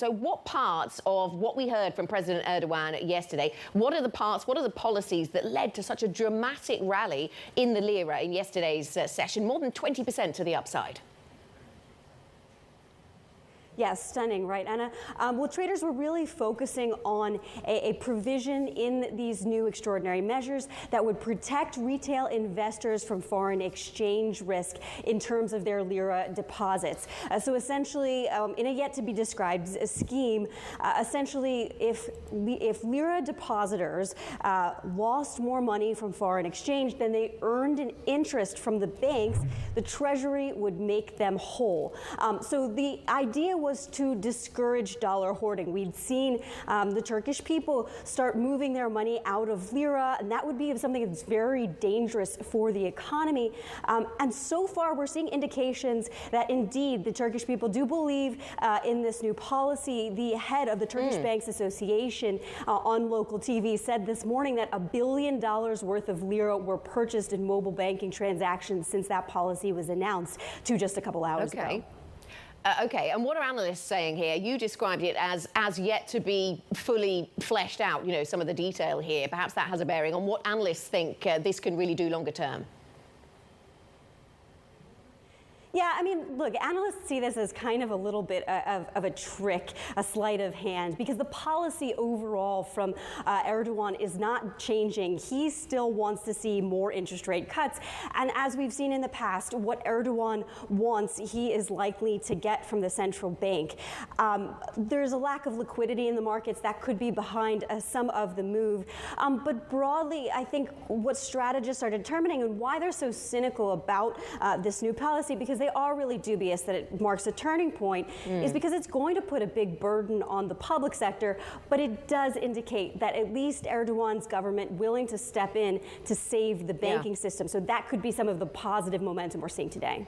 So what parts of what we heard from President Erdogan yesterday, what are the policies that led to such a dramatic rally in the lira in yesterday's session, more than 20% to the upside? Yes, stunning, right, Anna? Well, traders were really focusing on a provision in these new extraordinary measures that would protect retail investors from foreign exchange risk in terms of their lira deposits. So essentially, in a yet-to-be-described scheme, essentially, if lira depositors lost more money from foreign exchange than they earned in interest from the banks, the Treasury would make them whole. So the idea was to discourage dollar hoarding. We'd seen the Turkish people start moving their money out of lira, and that would be something that's very dangerous for the economy. And so far, we're seeing indications that indeed the Turkish people do believe in this new policy. The head of the Turkish Banks Association on local TV said this morning that $1 billion worth of lira were purchased in mobile banking transactions since that policy was announced just a couple hours ago. Okay, and what are analysts saying here? You described it as yet to be fully fleshed out, you know, some of the detail here. Perhaps that has a bearing on what analysts think this can really do longer term. Yeah, I mean, look, analysts see this as kind of a little bit of a trick, a sleight of hand, because the policy overall from Erdogan is not changing. He still wants to see more interest rate cuts. And as we've seen in the past, what Erdogan wants, he is likely to get from the central bank. There's a lack of liquidity in the markets that could be behind some of the move. But broadly, I think what strategists are determining and why they're so cynical about this new policy, because they are really dubious that it marks a turning point, is because it's going to put a big burden on the public sector, but it does indicate that at least Erdogan's government willing to step in to save the banking system. So that could be some of the positive momentum we're seeing today.